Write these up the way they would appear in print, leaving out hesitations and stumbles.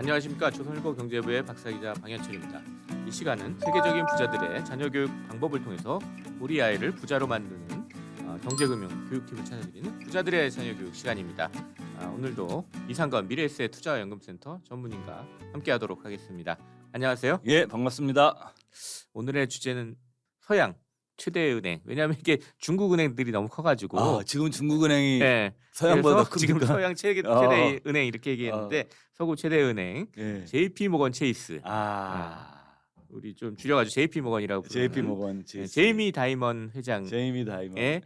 안녕하십니까. 조선일보 경제부의 박사기자 방현철입니다. 이 시간은 세계적인 부자들의 자녀교육 방법을 통해서 우리 아이를 부자로 만드는 경제금융 교육팁을 찾아드리는 부자들의 자녀교육 시간입니다. 오늘도 이상건 미래에셋투자연금센터 전문인과 함께하도록 하겠습니다. 안녕하세요. 예, 반갑습니다. 오늘의 주제는 서양 최대 은행. 왜냐하면 이게 중국 은행들이 너무 커가지고 지금 중국은행이 네, 서양보다 그래서 큽니까? 지금 서양 최대 은행 이렇게 얘기했는데 서구 최대 은행 예. JP 모건 체이스. 우리 좀 줄여가지고 JP 모건이라고 부르는 JP 모건 체이스. 제이미 다이먼 회장의 제이미 다이먼. 예.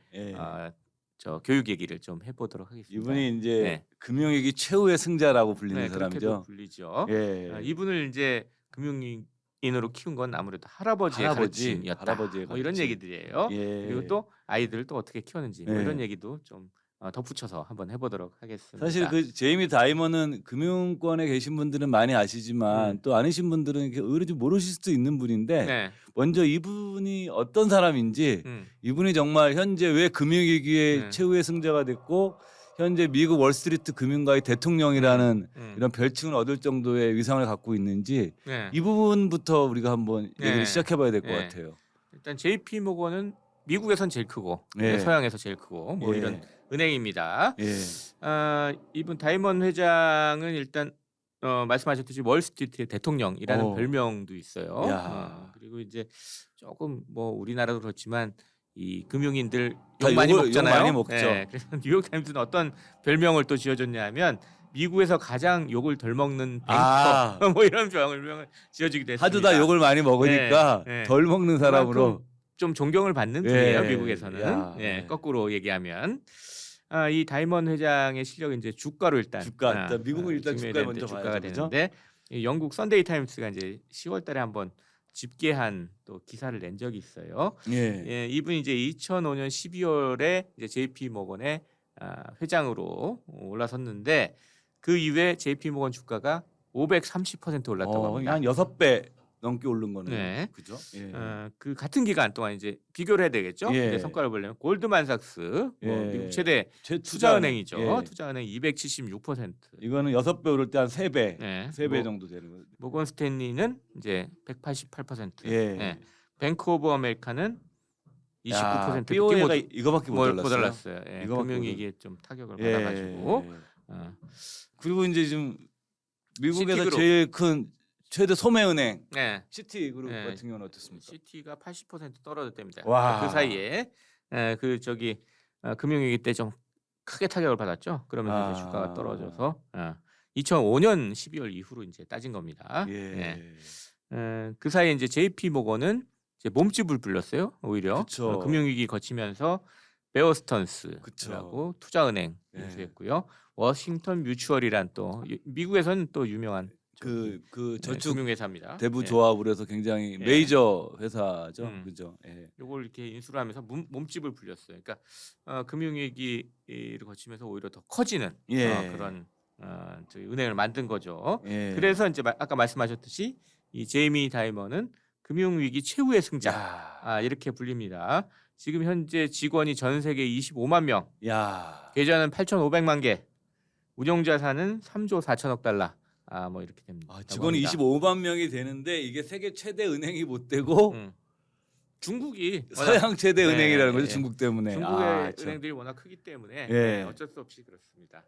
저 교육 얘기를 좀 해보도록 하겠습니다. 이분이 이제 네. 금융위기 최후의 승자라고 불리는 네, 그렇게도 사람이죠. 불리죠. 예. 이분을 이제 금융인으로 키운 건 아무래도 할아버지의 가르침이었다. 할아버지의 뭐 이런 가르침. 얘기들이에요. 예. 그리고 또 아이들을 또 어떻게 키웠는지 뭐 예. 이런 얘기도 좀 덧붙여서 한번 해보도록 하겠습니다. 사실 그 제이미 다이먼은 금융권에 계신 분들은 많이 아시지만 또 아니신 분들은 이렇게 의외로 좀 모르실 수도 있는 분인데 네. 먼저 이분이 어떤 사람인지 이분이 정말 현재 왜 금융위기의 최후의 승자가 됐고 현재 미국 월스트리트 금융가의 대통령이라는 이런 별칭을 얻을 정도의 위상을 갖고 있는지 네. 이 부분부터 우리가 한번 네. 얘기를 시작해봐야 될 것 네. 같아요. 일단 JP 모건은 미국에선 제일 크고 네. 서양에서 제일 크고 뭐 예. 이런 은행입니다. 예. 이분 다이먼 회장은 일단 말씀하셨듯이 월스트리트의 대통령이라는 별명도 있어요. 그리고 이제 조금 뭐 우리나라도 그렇지만 이 금융인들 욕 많이 먹잖아요. 욕 많이 먹죠. 네, 그래서 뉴욕 타임스는 어떤 별명을 또 지어줬냐면 미국에서 가장 욕을 덜 먹는 뱅커 뭐 이런 별명을 지어주기도 했습니다. 하도 다 욕을 많이 먹으니까 네, 네. 덜 먹는 사람으로 좀 존경을 받는 분이에요. 예. 미국에서는. 네. 거꾸로 얘기하면 이 다이먼 회장의 실력은 이제 주가로 일단 일단 미국은 일단 주가에 먼저 주가가 봐야죠, 그죠? 되는데 이 영국 선데이 타임스가 이제 10월달에 한번 집계한 또 기사를 낸 적이 있어요. 예. 이분이 이제 2005년 12월에 이제 JP 모건의 회장으로 올라섰는데 그 이후에 JP 모건 주가가 530% 올랐다고 합니다. 한 6배 넘게 오른 거는 네. 그죠? 예. 그 같은 기간 동안 이제 비교를 해야 되겠죠. 예. 이제 성과를 보려면 골드만삭스 예. 미국 최대 투자은행. 투자은행이죠. 투자은행 276%. 이거는 6배 오를 때 한 3배, 네. 3배 정도 되는 거죠. 모건 스탠리는 이제 188%. 예. 뱅크 오브 아메리카는 29%. BOA가 이거밖에 못 달랐어요. 달랐어요. 이거밖에 금융위기에 좀 타격을 예. 받아가지고. 그리고 이제 좀 미국에서 시티그룹. 제일 큰 최대 소매은행 네. 시티그룹 네. 같은 경우는 어떻습니까? 시티가 80% 떨어졌답니다. 와. 그 사이에 금융위기 때 좀 크게 타격을 받았죠. 그러면서 이제 주가가 떨어져서 2005년 12월 이후로 이제 따진 겁니다. 그 사이에 이제 JP 모건은 이제 몸집을 불렸어요. 오히려 그쵸. 금융위기 거치면서 베어스턴스라고 그쵸. 투자은행 예. 인수했고요. 워싱턴 뮤추얼이란 또 미국에서는 또 유명한 그 저축 금융회사입니다. 대부 조합으로 해서 굉장히 메이저 회사죠. 그죠? 예. 요걸 이렇게 인수를 하면서 몸집을 불렸어요. 그러니까 금융위기를 거치면서 오히려 더 커지는 그런 저희 은행을 만든 거죠. 예. 그래서 이제 아까 말씀하셨듯이 이 제이미 다이먼은 금융위기 최후의 승자 이렇게 불립니다. 지금 현재 직원이 전 세계 25만 명, 계좌는 8,500만 개, 운용자산은 3조 4천억 달러. 뭐 이렇게 됩니다. 직원이 25만 명이 되는데 이게 세계 최대 은행이 못 되고 중국이 서양 최대 은행이라는 거죠. 중국 때문에. 중국의 은행들이 워낙 크기 때문에 어쩔 수 없이 그렇습니다.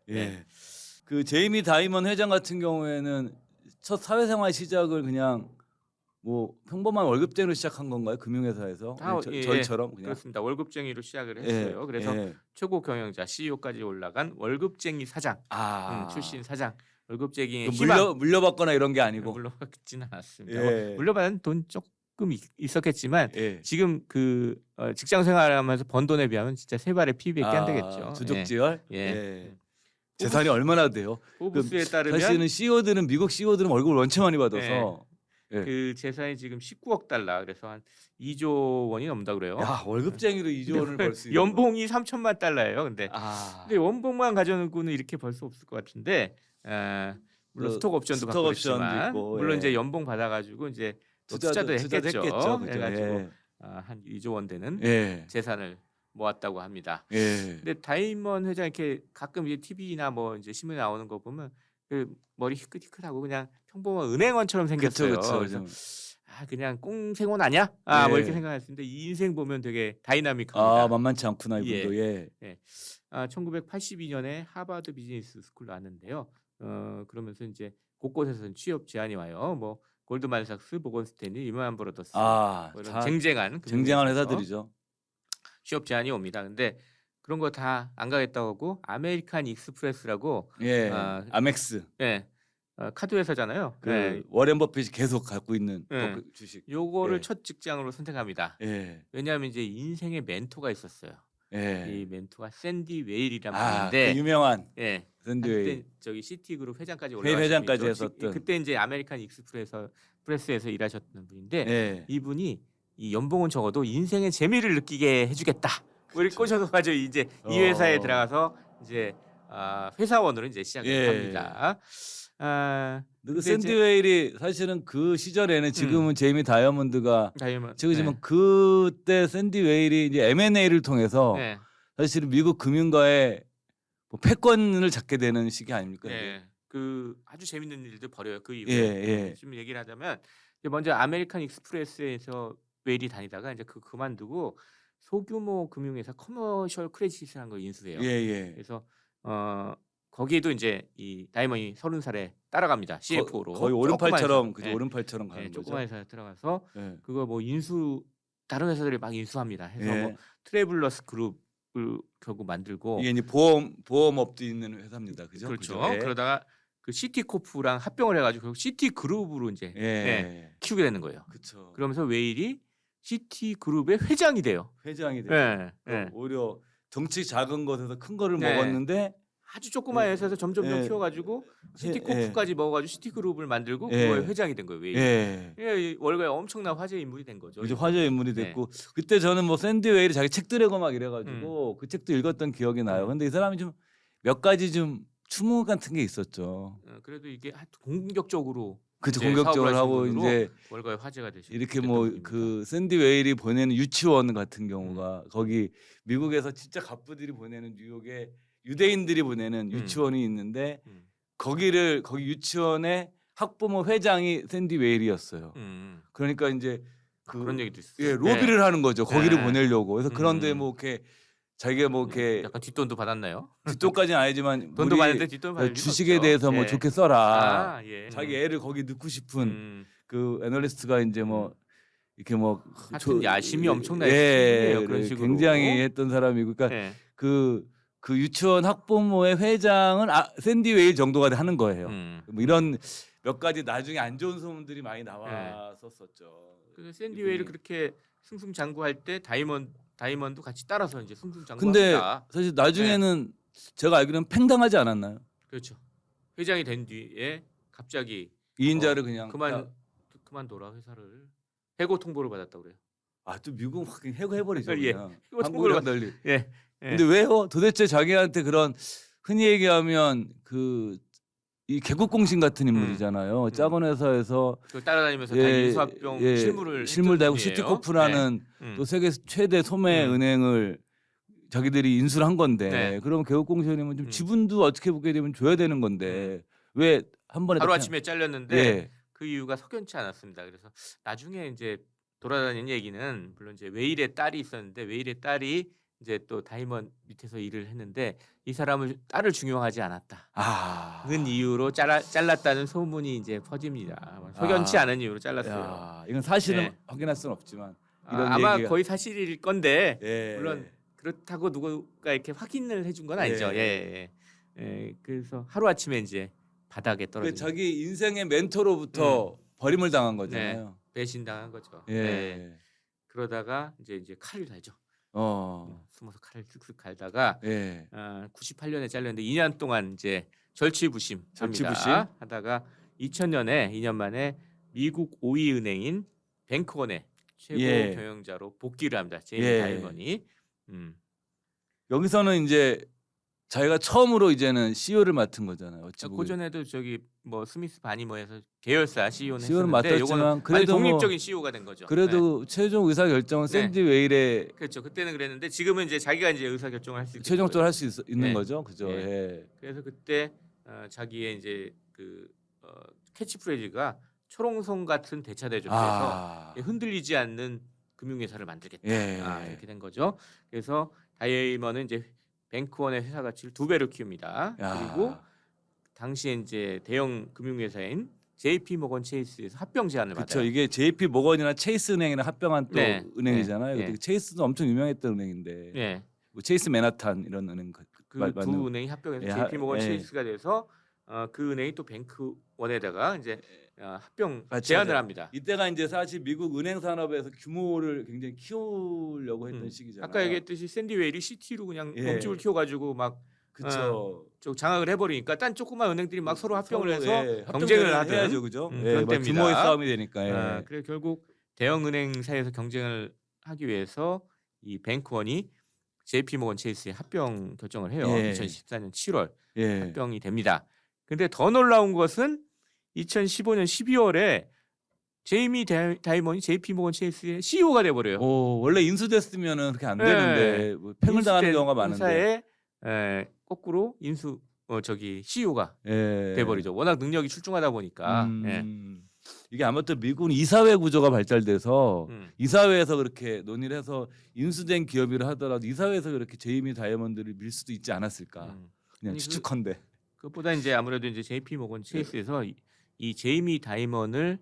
그 제이미 다이먼 회장 같은 경우에는 첫 사회생활 시작을 그냥 뭐 평범한 월급쟁이로 시작한 건가요? 금융회사에서 저희처럼 그냥 그렇습니다. 월급쟁이로 시작을 했어요. 그래서 최고 경영자 CEO까지 올라간 월급쟁이 사장 출신 사장. 월급쟁이의 물려받거나 이런 게 아니고 물려받지는 않았습니다. 물려받은 돈 조금 있었겠지만 지금 그 직장 생활하면서 번 돈에 비하면 진짜 세 발의 피밖에 안 되겠죠. 주족지열. 재산이 얼마나 돼요? 포브스에 따르면 사실은 CEO들은 미국 CEO들은 월급을 원체 많이 받아서 그 재산이 지금 19억 달러 그래서 한 2조 원이 넘다 그래요. 월급쟁이로 2조 원을 벌 수 있는 연봉이 3천만 달러예요. 근데 연봉만 가져놓고는 이렇게 벌 수 없을 것 같은데 물론 스톡 옵션도 갖고 그랬지만 물론 이제 연봉 받아가지고 이제 투자도 했겠죠. 그래가지고 한 2조 원 되는 재산을 모았다고 합니다. 근데 다이먼 회장 이렇게 가끔 이제 TV나 뭐 이제 신문에 나오는 거 보면 그 머리 희끗희끗하고 그냥 평범한 은행원처럼 생겼어요. 그쵸. 그래서 그냥 꽁생원 아니야? 뭐 예. 이렇게 생각했는데 이 인생 보면 되게 다이나믹합니다. 만만치 않구나 이분도. 예. 1982년에 하버드 비즈니스 스쿨 나왔는데요. 그러면서 이제 곳곳에서 취업 제안이 와요. 뭐 골드만삭스, 모건 스탠리, 리만 브라더스 뭐 이런 다 쟁쟁한 쟁쟁한 금융회사에서 회사들이죠. 취업 제안이 옵니다. 근데 그런 거 다 안 가겠다고 하고 아메리칸 익스프레스라고 예. 아, 아멕스. 카드 회사잖아요. 그 워렌 버핏이 계속 갖고 있는 네. 주식. 요거를 예. 첫 직장으로 선택합니다. 예. 왜냐하면 이제 인생의 멘토가 있었어요. 예. 이 멘토가 샌디 웨일이란 그 분인데, 유명한 한때 샌디 웨일. 저기 시티그룹 회장까지 회장까지 분이죠. 했었던. 그때 이제 아메리칸 익스프레스에서 일하셨던 분인데 예. 이분이 이 연봉은 적어도 인생의 재미를 느끼게 해주겠다. 우리 꼬셔서 가지고 이제 이 회사에 들어가서 이제 회사원으로 이제 시작을 예. 합니다. 그 근데 샌디 이제- 웨일이 사실은 그 시절에는 지금은 제이미 다이아몬드가 지금 그때 샌디 웨일이 이제 M&A를 통해서 네. 사실은 미국 금융가의 뭐 패권을 잡게 되는 시기 아닙니까? 네. 그 아주 재밌는 일들 벌여요. 그 이후에 예. 지금 얘기를 하자면 이제 먼저 아메리칸 익스프레스에서 웨일이 다니다가 이제 그만두고 소규모 금융회사 커머셜 크레딧이라는 걸 인수해요. 예. 그래서 거기에도 이제 이 다이먼이 30살에 따라갑니다. CFO로 거의 오른팔처럼 그죠? 오른팔처럼 가는 거죠. 조그만 회사에 들어가서 예. 그거 뭐 다른 회사들이 막 인수합니다. 해서 예. 뭐 트래블러스 그룹을 결국 만들고 이게 이제 보험업도 있는 회사입니다. 그죠? 그렇죠. 그죠? 예. 그러다가 그 시티코프랑 합병을 해가지고 결국 시티그룹으로 이제 예. 키우게 되는 거예요. 그렇죠. 그러면서 웨일이 시티그룹의 회장이 돼요. 회장이 돼요. 예. 그럼 오히려 덩치 작은 것에서 큰 거를 네. 먹었는데 아주 조그만 예. 회사에서 점점 예. 키워가지고 시티코프까지 먹어가지고 시티그룹을 만들고 예. 그거의 회장이 된 거예요. 웨일이. 예. 월가에 엄청난 화제 인물이 된 거죠. 이제 화제 인물이 네. 됐고 그때 저는 뭐 샌디 웨일이 자기 책들 읽고 막 이래가지고 그 책도 읽었던 기억이 나요. 근데 이 사람이 좀 몇 가지 좀 추모 같은 게 있었죠. 그래도 이게 공격적으로 그죠, 이제 공격적으로 사업을 하고 하신 분으로 이제 월가의 화제가 되신 이렇게 뭐 그 샌디 웨일이 보내는 유치원 같은 경우가 거기 미국에서 진짜 갑부들이 보내는 뉴욕에 유대인들이 보내는 유치원이 있는데 거기 유치원의 학부모 회장이 샌디 웨일이었어요. 그러니까 이제 그런 얘기도 있어요. 예, 로비를 하는 거죠. 거기를 네. 보내려고. 그래서 그런데 뭐 이렇게 자기가 뭐 이렇게 약간 뒷돈도 받았나요? 뒷돈까지는 아니지만 돈도 우리 받는데 뒷돈 받을 주식에 리는 대해서 없죠. 뭐 예. 좋게 써라. 예. 자기 애를 거기 넣고 싶은 음. 그 애널리스트가 이제 뭐 이렇게 뭐 하여튼 야심이 엄청나요. 예, 그런 식으로. 굉장히 했던 사람이고 그러니까 예. 그 유치원 학부모의 회장은 샌디 웨일 정도가 하는 거예요. 뭐 이런 몇 가지 나중에 안 좋은 소문들이 많이 나왔었죠. 그래서 샌디 웨일을 그렇게 승승장구할 때 다이먼도 같이 따라서 이제 근데 승승장구합니다. 사실 나중에는 제가 알기로는 팽당하지 않았나요? 그렇죠. 회장이 된 뒤에 갑자기 2인자를 그냥 그만둬라 회사를 해고 통보를 받았다고 그래요. 또 미국 확 해버리죠. 예. 그냥. 해고 한국이랑 통보를 달리. 예. 근데 왜요? 도대체 자기한테 그런 흔히 얘기하면 이 개국공신 같은 인물이잖아요. 작은 회사에서 그 따라다니면서 다 인수합병 실무를 달고 했던 분이에요. 시티코프라는 또 세계 최대 소매 은행을 자기들이 인수를 한 건데 그럼 개국공신이면 좀 지분도 어떻게 보게 되면 줘야 되는 건데 왜 한 번에 하루 아침에 잘렸는데 예. 그 이유가 석연치 않았습니다. 그래서 나중에 이제 돌아다니는 얘기는 물론 이제 웨일의 딸이 있었는데 웨일의 딸이 이제 또 다이먼 밑에서 일을 했는데 이 사람을 딸을 중용하지 않았다는 이유로 잘랐다는 소문이 이제 퍼집니다. 석연치 않은 이유로 잘랐어요. 이건 사실은 네. 확인할 수는 없지만 이런 아마 얘기가. 거의 사실일 건데 예. 물론 그렇다고 누가 이렇게 확인을 해준 건 아니죠. 예. 그래서 하루 아침에 이제 바닥에 떨어진 자기 인생의 멘토로부터 버림을 당한 거잖아요. 배신당한 거죠. 예. 그러다가 이제 칼을 달죠. 숨어서 칼을 쓱쓱 갈다가 예. 98년에 잘렸는데 2년 동안 이제 절치부심합니다. 하다가 2000년에 2년 만에 미국 5위 은행인 뱅크원의 최고 경영자로 복귀를 합니다. 제이미 다이먼이. 여기서는 이제 자기가 처음으로 이제는 CEO를 맡은 거잖아요. 어찌 보면. 그전에도 저기 뭐 스미스 바니머에서 계열사 CEO는 CEO를 했었는데 맡았지만 요거는 그래도 완전 독립적인 CEO가 된 거죠. 그래도 최종 의사 결정은 샌디 웨일의 그렇죠. 그때는 그랬는데 지금은 이제 자기가 이제 의사 결정을 할 수 있는 최종적으로 할 수 있는 네. 거죠. 그죠? 네. 예. 그래서 그때 자기의 이제 그 캐치프레이즈가 초롱성 같은 대차대조에서 아. 흔들리지 않는 금융회사를 만들겠다. 예. 이렇게 된 거죠. 그래서 다이먼은 이제 뱅크원의 회사 가치를 2배로 키웁니다. 야. 그리고 당시에 이제 대형 금융회사인 JP 모건 체이스에서 합병 제안을 그렇죠. 받아요. 이게 JP 모건이나 체이스 은행이랑 합병한 또 네. 은행이잖아요. 네. 근데 체이스도 엄청 유명했던 은행인데. 네. 뭐 체이스 맨하탄 이런 은행 그 맞는- 두 은행이 합병해서 예, JP 모건 예. 체이스가 돼서 그 은행이 또 뱅크원에다가 이제 합병 맞죠. 제안을 합니다. 이때가 이제 사실 미국 은행 산업에서 규모를 굉장히 키우려고 했던 시기잖아요. 아까 얘기했듯이 샌디 웨일이 시티로 그냥 예. 몸집을 키워가지고 막 그렇죠. 저 장악을 해버리니까 딴 조그만 은행들이 막 서로 합병을 해서 예, 경쟁을 하든 해야죠, 그죠? 예, 그런 막 때입니다. 규모의 싸움이 되니까. 예. 그래서 결국 대형 은행 사이에서 경쟁을 하기 위해서 이 뱅크원이 JP 모건 체이스에 합병 결정을 해요. 예. 2014년 7월 예. 합병이 됩니다. 근데 더 놀라운 것은 2015년 12월에 제이미 다이먼이 JP 모건 체이스의 CEO가 돼 버려요. 원래 인수됐으면은 그렇게 안 되는데 뭐 팽을 당하는 경우가 많은데. 회사에 거꾸로 CEO가 예. 돼 버리죠. 워낙 능력이 출중하다 보니까. 예. 이게 아무튼 미국은 이사회 구조가 발달돼서 음. 이사회에서 그렇게 논의를 해서 인수된 기업이라 하더라도 이사회에서 그렇게 제이미 다이아몬드를 밀 수도 있지 않았을까. 그냥 아니, 추측컨대. 그것보다 이제 아무래도 이제 JP 모건 체이스에서 이 제이미 다이먼을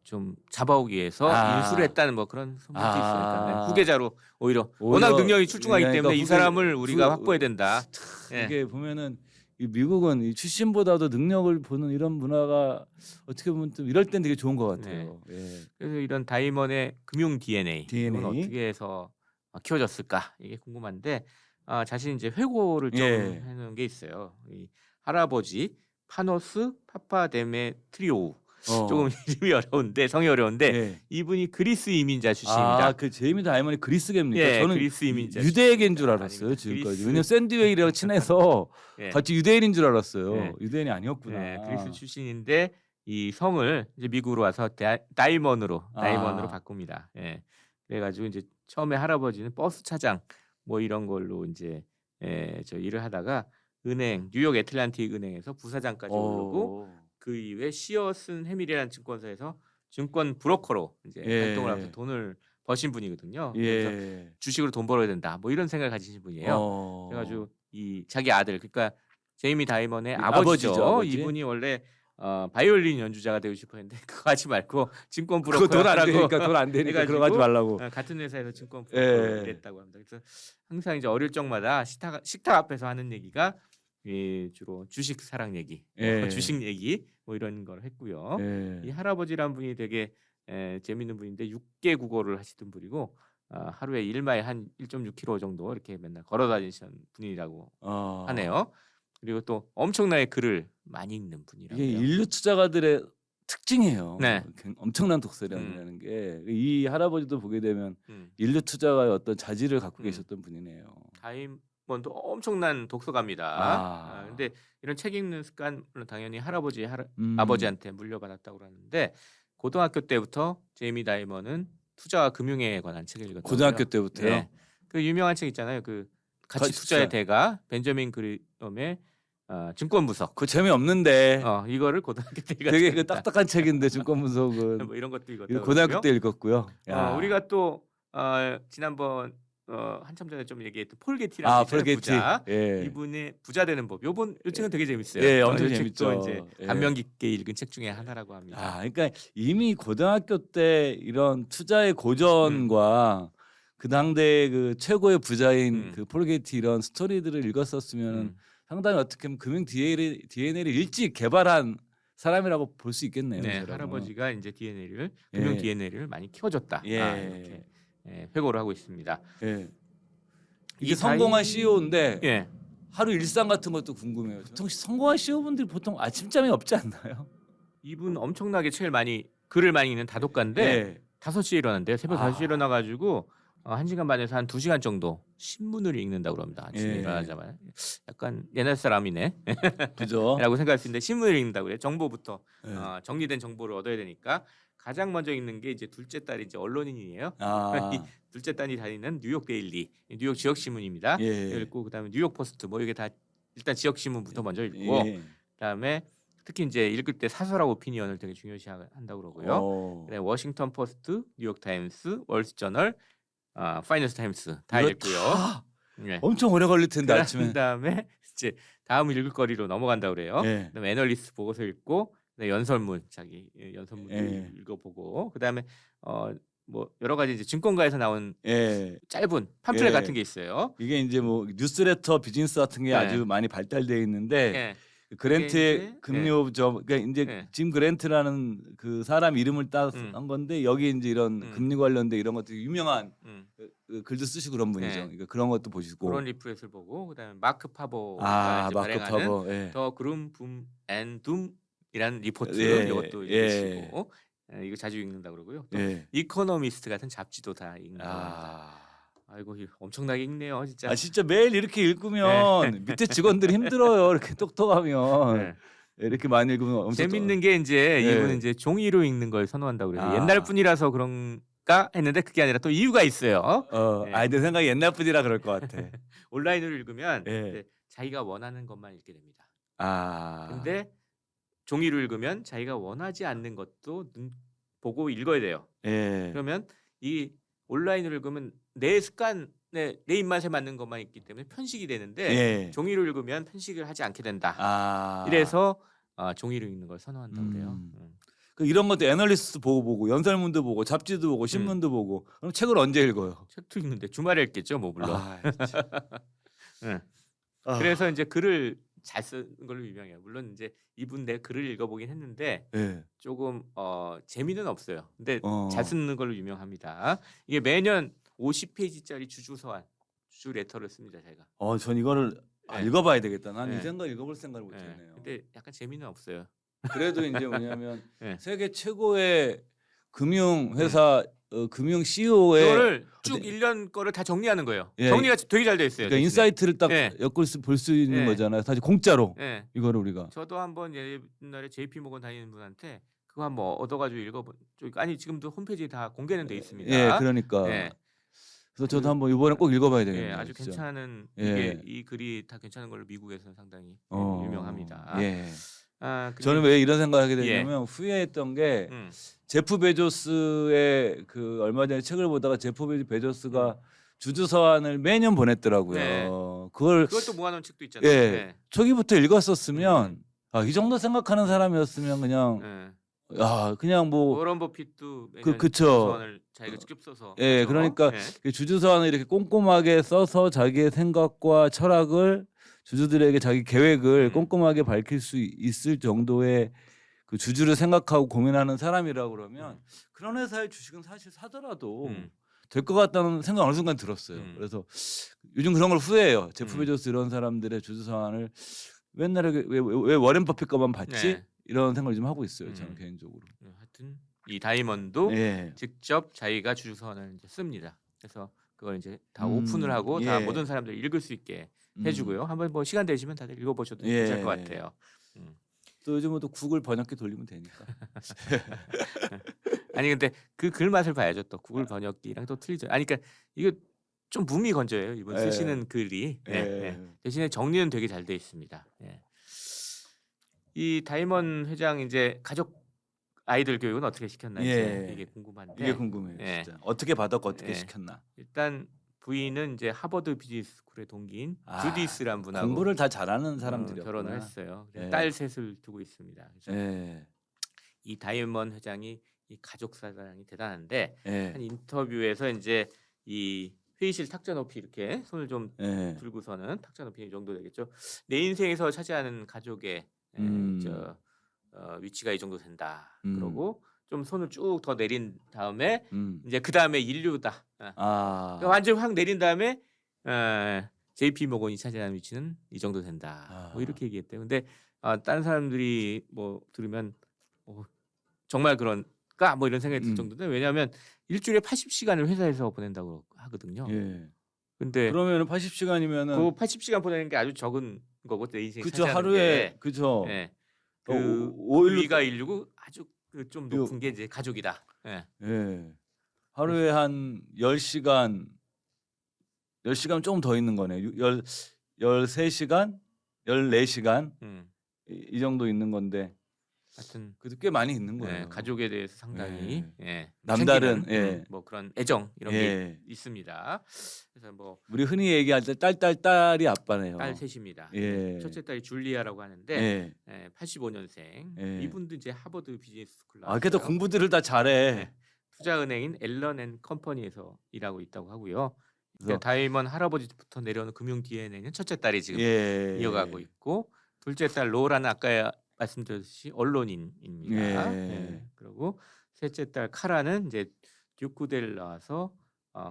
좀 잡아오기 위해서 인수를 했다는 뭐 그런 소문도 있으니까 후계자로 오히려 워낙 능력이 출중하기 그러니까 때문에 이 사람을 우리가 확보해야 된다. 이게 보면은 이 미국은 이 출신보다도 능력을 보는 이런 문화가 어떻게 보면 좀 이럴 땐 되게 좋은 것 같아요. 예. 그래서 이런 다이먼의 금융 DNA, 이건 DNA. 어떻게 해서 키워졌을까 이게 궁금한데 자신 이제 회고를 좀 예. 해놓은 게 있어요. 이 할아버지 파노스 파파데메트리오우 조금 이름이 어려운데 성이 어려운데 예. 이분이 그리스 이민자 출신입니다. 그 제이미 다이먼이 그리스계입니까? 예, 저는 그리스 이민자 유대계인 줄 알았어요. 아닙니다. 지금까지. 그리스. 왜냐면 샌드웨이랑 친해서 예. 같이 유대인인 줄 알았어요. 예. 유대인이 아니었구나. 네, 그리스 출신인데 이 성을 이제 미국으로 와서 다이먼으로 바꿉니다. 예. 그래가지고 이제 처음에 할아버지는 버스 차장 뭐 이런 걸로 이제 저 일을 하다가 은행 뉴욕 애틀란틱 은행에서 부사장까지 오르고 그 이후에 시어슨 해밀이라는 증권사에서 증권 브로커로 이제 예. 활동을 하면서 돈을 버신 분이거든요. 그래서 예. 주식으로 돈 벌어야 된다. 뭐 이런 생각을 가지신 분이에요. 그래가지고 이 자기 아들 그러니까 제이미 다이먼의 아버지죠. 아버지. 이분이 원래 바이올린 연주자가 되고 싶었는데 그거 하지 말고 증권 그거 브로커 돈안 하라고 되니까 돈 안 되니까 그거 하지 말라고. 같은 회사에서 증권 예. 브로커 일했다고 합니다. 그래서 항상 이제 어릴 적마다 식탁 앞에서 하는 얘기가 주로 주식 사랑 얘기, 예. 주식 얘기 뭐 이런 걸 했고요. 예. 이 할아버지란 분이 되게 재밌는 분인데 6개 국어를 하시던 분이고 하루에 1마일 한 1.6km 정도 이렇게 맨날 걸어 다니시는 분이라고 하네요. 그리고 또 엄청나게 글을 많이 읽는 분이라고 이게 해요. 인류 투자가들의 특징이에요. 네. 엄청난 독서량이라는 게 이 할아버지도 보게 되면 음. 인류 투자가의 어떤 자질을 갖고 계셨던 분이네요. 다이먼도 엄청난 독서가입니다. 근데 이런 책 읽는 습관 물론 당연히 아버지한테 물려받았다고 그러는데 고등학교 때부터 제이미 다이먼은 투자와 금융에 관한 책을 읽었거든요. 고등학교 때부터요? 네. 그 유명한 책 있잖아요. 그 가치 투자의 대가 벤저민 그리엄의 증권 분석. 그거 재미없는데 이거를 고등학교 때 읽었어요. 되게 그 딱딱한 책인데 증권 분석은 뭐 이런 것도 읽었다고. 고등학교 때 읽었고요. 우리가 또 지난번 한참 전에 좀 얘기했던 폴 게티라는 폴 게티. 부자. 예. 이분의 부자 되는 법. 요 책은 되게 재밌어요. 예, 엄청 이 재밌죠. 책도 이제 예. 감명 깊게 읽은 책 중에 하나라고 합니다. 그러니까 이미 고등학교 때 이런 투자의 고전과 그 당대의 그 최고의 부자인 그 폴 게티 이런 스토리들을 읽었었으면 상당히 어떻게 보면 금융 DNA를 일찍 개발한 사람이라고 볼 수 있겠네요. 네, 할아버지가 이제 금융 DNA를 많이 키워줬다. 이렇게 회고를 하고 있습니다. 예. 이게 성공한 CEO인데 예. 하루 일상 같은 것도 궁금해요. 보통 성공한 CEO분들이 보통 아침잠이 없지 않나요? 이분 엄청나게 글을 많이 읽는 다독가인데 5시에 일어난대요. 새벽 5시에 일어나가지고 1시간 반에서 한 2시간 정도 신문을 읽는다고 그럽니다. 아침에 일어나자마자. 약간 옛날 사람이네. 그죠? 라고 생각할 수 있는데 신문을 읽는다고 그래요. 정보부터 정리된 정보를 얻어야 되니까 가장 먼저 읽는 게 이제 둘째 딸이 이제 언론인이에요. 이 둘째 딸이 다니는 뉴욕 데일리, 뉴욕 지역 신문입니다. 읽고 그다음에 뉴욕 포스트 뭐 이게 다 일단 지역 신문부터 먼저 읽고 예. 그다음에 특히 이제 읽을 때 사설하고 오피니언을 되게 중요시한다고 그러고요. 어. 그다음에 워싱턴 포스트, 뉴욕 타임스, 월스트저널, 파이낸스 타임스 다 이거 읽고요. 다 네. 엄청 오래 걸릴 텐데 아침에. 그다음에 이제 다음 읽을 거리로 넘어간다 그래요. 예. 그다음에 애널리스트 보고서 읽고 그다음에 연설문 자기 연설문도 예. 읽어보고 그다음에 뭐 여러 가지 이제 증권가에서 나온 예. 짧은 팜플렛 예. 같은 게 있어요. 이게 이제 뭐 뉴스레터 비즈니스 같은 게 네. 아주 많이 발달되어 있는데 예. 그 그랜트의 이제, 금리오점 그러니까 이제 네. 짐 그랜트라는 그 사람 이름을 따서 한 건데 여기 이제 이런 음. 금리 관련된 이런 것들 유명한 음. 그 글도 쓰시고 그런 분이죠. 네. 그러니까 그런 것도 보시고. 그런 리플렛을 보고 그다음에 마크 파버가 이제 마크 발행하는 파버. 예. 더 그룸 붐앤 둠이라는 리포트 예. 이것도 예. 읽으시고 이거 자주 읽는다 그러고요. 또 예. 이코노미스트 같은 잡지도 다 읽는다고 합니다. 아이고 엄청나게 읽네요, 진짜. 진짜 매일 이렇게 읽으면 밑에 직원들이 힘들어요. 이렇게 똑똑하면 네. 이렇게 많이 읽으면 엄청 재밌는 게 이제 예. 이분은 이제 종이로 읽는 걸 선호한다고 그래요. 아. 옛날 분이라서 그런가 했는데 그게 아니라 또 이유가 있어요. 네. 내 생각에 옛날 분이라 그럴 것 같아. 온라인으로 읽으면 예. 이제 자기가 원하는 것만 읽게 됩니다. 아. 근데 종이로 읽으면 자기가 원하지 않는 것도 보고 읽어야 돼요. 예. 그러면 이 온라인으로 읽으면 내 습관에 내 입맛에 맞는 것만 있기 때문에 편식이 되는데 예. 종이로 읽으면 편식을 하지 않게 된다. 아. 이래서 종이로 읽는 걸 선호한다고 그래요. 그 이런 것도 애널리스트 보고 연설문도 보고 잡지도 보고 신문도 보고 그럼 책을 언제 읽어요? 책도 읽는데 주말에 읽겠죠, 뭐 물론. 진짜. 응. 그래서 이제 글을 잘 쓰는 걸로 유명해요. 물론 이제 이분 내 글을 읽어보긴 했는데 예. 조금 재미는 없어요. 근데 어. 잘 쓰는 걸로 유명합니다. 이게 매년 50페이지짜리 주주 레터를 씁니다, 제가. 전 이거를 네. 읽어봐야 되겠다. 난 이 네. 생각 읽어볼 생각을 네. 못했네요. 근데 약간 재미는 없어요. 그래도 이제 뭐냐면 네. 세계 최고의 금융 회사 금융 CEO의 그거를 쭉 1년 거를 다 정리하는 거예요. 예. 정리가 되게 잘 돼 있어요. 그러니까 대신에. 인사이트를 딱 예. 볼 수 있는 예. 거잖아요. 사실 공짜로 예. 이거를 우리가. 저도 한번 옛날에 JP 모건 다니는 분한테 그거 한번 얻어가지고 읽어본. 아니 지금도 홈페이지에 다 공개는 돼 있습니다. 예, 그러니까. 예. 그래서 저도 한번 이번에 꼭 읽어봐야 되겠네요. 예, 아주 진짜. 괜찮은 예. 이 글이 다 괜찮은 걸로 미국에서는 상당히 유명합니다. 예. 근데 저는 왜 이런 생각하게 되냐면 후회했던 게 음. 제프 베조스의 그 얼마 전에 책을 보다가 제프 베조스가 주주 서한을 매년 보냈더라고요. 네. 그것도 모아놓은 책도 있잖아요. 예. 네. 초기부터 읽었었으면 이 정도 생각하는 사람이었으면 그냥 그냥 뭐 워런 버핏도 매년 그쵸. 주주서한을 자기가 직접 써서. 예, 그렇죠? 그러니까 예. 주주 서한을 이렇게 꼼꼼하게 써서 자기의 생각과 철학을 주주들에게 자기 계획을 꼼꼼하게 밝힐 수 있을 정도의 그 주주를 생각하고 고민하는 사람이라고 그러면 그런 회사의 주식은 사실 사더라도 될 것 같다는 생각 어느 순간 들었어요. 그래서 요즘 그런 걸 후회해요. 제프 베조스 이런 사람들의 주주 서한을 맨날 왜 워렌 버핏 것만 봤지? 네. 이런 생각을 좀 하고 있어요. 저는 개인적으로. 하여튼 이 다이먼도 예. 직접 자기가 주주서한을 이제 씁니다. 그래서 그걸 이제 다 오픈을 하고 다 예. 모든 사람들이 읽을 수 있게 해주고요. 한번 뭐 시간 되시면 다들 읽어보셔도 예. 괜찮을 것 같아요. 또 요즘은 또 구글 번역기 돌리면 되니까. 아니 근데 그 글 맛을 봐야죠. 또 구글 번역기랑 또 틀리죠. 아니 그러니까 이거 좀 붐이 건져요. 이분 예. 쓰시는 글이. 예. 예. 대신에 정리는 되게 잘 돼 있습니다. 예. 이 다이먼 회장 이제 가족 아이들 교육은 어떻게 시켰나 이제 이게 궁금한데. 이게 궁금해요. 예. 진짜. 어떻게 받았고 어떻게 예. 시켰나. 일단 부인은 이제 하버드 비즈니스 스쿨의 동기인 주디스란 분하고 공부를 다 잘하는 사람들이었구나. 결혼을 했어요. 예. 딸 셋을 두고 있습니다. 그래서 예. 이 다이먼 회장이 이 가족 사랑이 대단한데 예. 한 인터뷰에서 이제 이 회의실 탁자 높이 이렇게 손을 좀 예. 들고서는 탁자 높이 이 정도 되겠죠. 내 인생에서 차지하는 가족의 위치가 이 정도 된다. 그러고 좀 손을 쭉 더 내린 다음에 이제 그 다음에 인류다. 그러니까 완전 확 내린 다음에 JP 모건이 차지하는 위치는 이 정도 된다. 뭐 이렇게 얘기했대요. 근데 다른 사람들이 뭐 들으면 정말 그런가 뭐 이런 생각이 들 정도인데 왜냐하면 일주일에 80시간을 회사에서 보낸다고 하거든요. 예. 근데 그러면은 80시간이면은 그 80시간 보내는 게 아주 적은 거고 내 인생 그쵸 차지하는 하루에 게. 그쵸. 예. 그 그 위가 인류고 아주 그 좀 높은 게 이제 가족이다. 예. 예. 하루에 한 10시간 조금 더 있는 거네. 13시간? 14시간 음. 이 정도 있는 건데 하여튼 그래도 꽤 많이 있는 거예요. 가족에 대해서 상당히 남다른 챙기는, 뭐 그런 애정 이런 게 예. 있습니다. 그래서 뭐 우리 흔히 얘기할 때 딸이 아빠네요. 딸 셋입니다. 예. 첫째 딸이 줄리아라고 하는데 예. 85년생. 예. 이분도 이제 하버드 비즈니스 스쿨 아, 그래도 나왔어요. 공부들을 다 잘해. 네. 투자은행인 앨런 앤 컴퍼니에서 일하고 있다고 하고요. 그래서 다이먼 할아버지부터 내려오는 금융 DNA는 첫째 딸이 지금 예. 이어가고 있고, 둘째 딸 로라는 아까 말씀드렸듯이 언론인입니다. 예. 그리고 셋째 딸 카라는 이제 듀크대를 나와서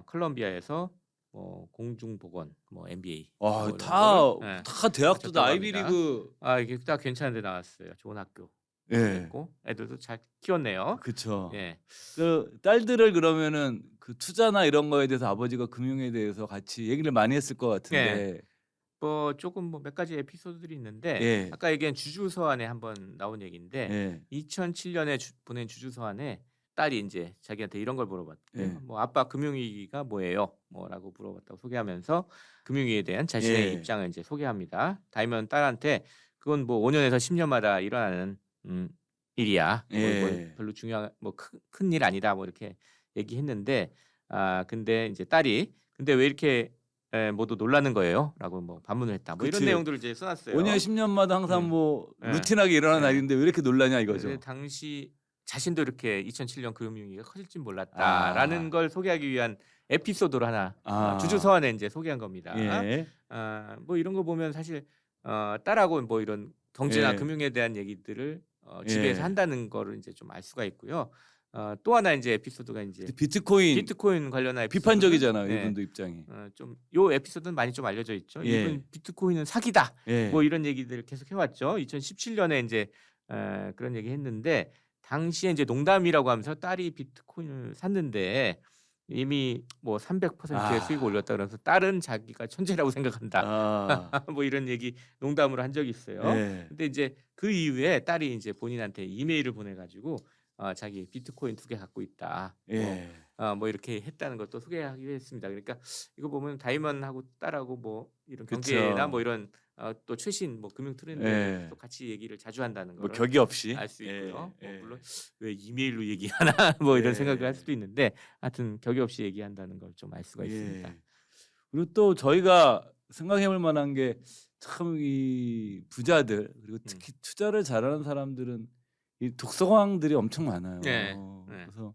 콜롬비아에서 공중보건 MBA. 뭐 이런 거를, 다 대학도 하셨다고 아이비리그. 이게 딱 괜찮은데 나왔어요. 좋은 학교. 예. 됐고 애들도 잘 키웠네요. 그렇죠. 예. 그 딸들을 그러면은 그 투자나 이런 거에 대해서 아버지가 금융에 대해서 같이 얘기를 많이 했을 것 같은데. 뭐 조금 몇 가지 에피소드들이 있는데 예. 아까 얘기한 주주서안에 한번 나온 얘기인데 예. 2007년에 보낸 주주서안에 딸이 이제 자기한테 이런 걸 물어봤대요. 예. 뭐 아빠 금융위기가 뭐예요? 뭐라고 물어봤다고 소개하면서 금융위기에 대한 자신의 예. 입장을 이제 소개합니다. 다이먼 딸한테 그건 뭐 5년에서 10년마다 일어나는 일이야. 예. 별로 중요한 큰 일 아니다. 뭐 이렇게 얘기했는데 근데 이제 딸이 근데 왜 이렇게 모두 놀라는 거예요?라고 뭐 반문을 했다. 뭐 이런 그치. 내용들을 이제 써놨어요. 5년 10년마다 항상 뭐 예. 루틴하게 일어나는 예. 일인데 왜 이렇게 놀라냐 이거죠. 근데 당시 자신도 이렇게 2007년 금융위기가 커질 줄 몰랐다라는 걸 소개하기 위한 에피소드를 하나 주주서안에 이제 소개한 겁니다. 예. 뭐 이런 거 보면 사실 딸하고 뭐 이런 경제나 예. 금융에 대한 얘기들을 집에서 예. 한다는 거를 이제 좀 알 수가 있고요. 또 하나 이제 에피소드가 이제 비트코인 관련한 비판적이잖아요. 네. 이분도 입장이. 좀 요 에피소드는 많이 좀 알려져 있죠. 예. 이분 비트코인은 사기다. 예. 뭐 이런 얘기들을 계속 해왔죠. 2017년에 이제 그런 얘기 했는데 당시에 이제 농담이라고 하면서 딸이 비트코인을 샀는데 이미 뭐 300%의 수익을 올렸다 그래서 딸은 자기가 천재라고 생각한다. 뭐 이런 얘기 농담으로 한 적이 있어요. 예. 근데 이제 그 이후에 딸이 이제 본인한테 이메일을 보내가지고 자기 비트코인 2개 갖고 있다. 예. 뭐 이렇게 했다는 것도 소개하기로 했습니다. 그러니까 이거 보면 다이먼하고 딸하고 뭐 이런 경제나 뭐 이런 또 최신 뭐 금융 트렌드도 같이 얘기를 자주 한다는 뭐 걸 격이 없이 알 수 있고요. 예. 뭐 물론 왜 이메일로 얘기하나 뭐 이런 예. 생각을 할 수도 있는데 하여튼 격이 없이 얘기한다는 걸 좀 알 수가 있습니다. 예. 그리고 또 저희가 생각해볼 만한 게 참 이 부자들 그리고 특히 투자를 잘하는 사람들은 이 독서광들이 엄청 많아요. 네. 그래서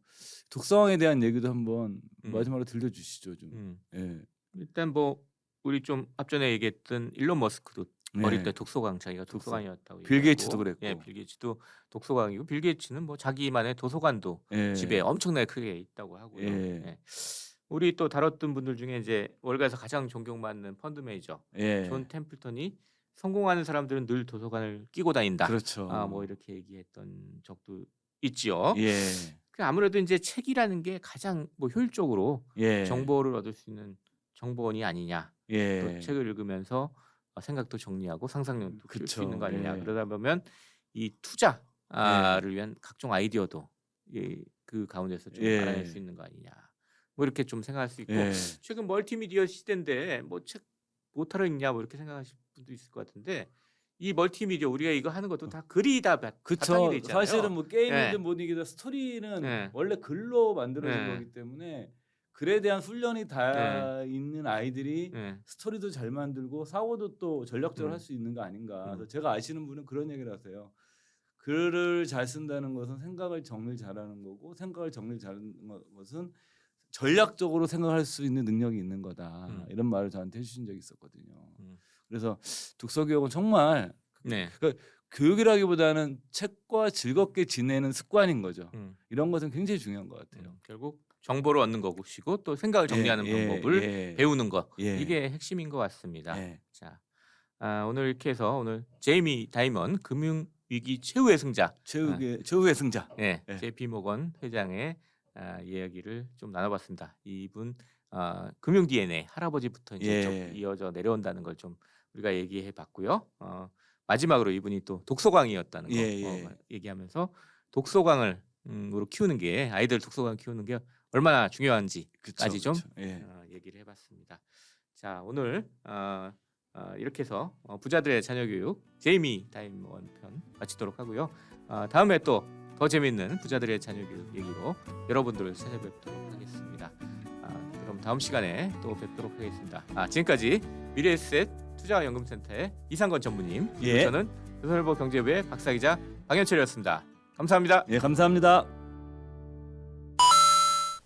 독서광에 대한 얘기도 한번 마지막으로 들려주시죠 좀. 예. 일단 뭐 우리 좀 앞전에 얘기했던 일론 머스크도 어릴 때 독서광 자기가 독서광이었다고 빌 게이츠도 그랬고. 예, 빌 게이츠도 독서광이고 빌 게이츠는 뭐 자기만의 도서관도 예. 집에 엄청나게 크게 있다고 하고요. 예. 예. 우리 또 다뤘던 분들 중에 이제 월가에서 가장 존경받는 펀드 매니저 예. 존 템플턴이 성공하는 사람들은 늘 도서관을 끼고 다닌다. 그렇죠. 뭐 이렇게 얘기했던 적도 있지요. 예. 아무래도 이제 책이라는 게 가장 뭐 효율적으로 예. 정보를 얻을 수 있는 정보원이 아니냐. 예. 또 책을 읽으면서 생각도 정리하고 상상력도 키울 수 있는 거 아니냐. 예. 그러다 보면 이 투자를 위한 각종 아이디어도 그 가운데서 좀 알아낼 수 있는 거 아니냐. 뭐 이렇게 좀 생각할 수 있고 최근 멀티미디어 시대인데 뭐 책 못하러 읽냐 뭐 이렇게 생각하실 분도 있을 것 같은데 이 멀티미디어 우리가 이거 하는 것도 다 글이 다 바탕이 돼 있잖아요. 사실은 뭐 게임이든 뭐든 이게 스토리는 원래 글로 만들어진 거기 때문에 글에 대한 훈련이 다 있는 아이들이 스토리도 잘 만들고 사고도 또 전략적으로 할 수 있는 거 아닌가. 그래서 제가 아시는 분은 그런 얘기를 하세요. 글을 잘 쓴다는 것은 생각을 정리를 잘하는 거고 생각을 정리를 잘하는 것은 전략적으로 생각할 수 있는 능력이 있는 거다. 이런 말을 저한테 해주신 적이 있었거든요. 그래서 독서 교육은 정말 그러니까 교육이라기보다는 책과 즐겁게 지내는 습관인 거죠. 이런 것은 굉장히 중요한 것 같아요. 결국 정보를 얻는 것이고 또 생각을 정리하는 방법을 배우는 것 이게 핵심인 것 같습니다. 자, 오늘 이렇게 해서 오늘 제이미 다이먼 금융위기 최후의 승자, 최후의 승자, JP 모건 회장의 이야기를 좀 나눠봤습니다. 이분 금융 DNA 할아버지부터 이제 좀 이어져 내려온다는 걸 좀 우리가 얘기해봤고요. 마지막으로 이분이 또 독서광이었다는 거 얘기하면서 독서광을 으로 키우는 게 아이들 독서광 키우는 게 얼마나 중요한지까지 좀 얘기를 해봤습니다. 자, 오늘 이렇게 해서 부자들의 자녀교육 제이미 타임 1편 마치도록 하고요. 다음에 또 더 재밌는 부자들의 자녀교육 얘기로 여러분들을 찾아뵙도록 하겠습니다. 그럼 다음 시간에 또 뵙도록 하겠습니다. 지금까지 미래에셋 투자연금센터의 이상건 전무님, 그리고 예. 저는 조선일보 경제부의 박사기자 방현철이었습니다. 감사합니다. 예, 감사합니다.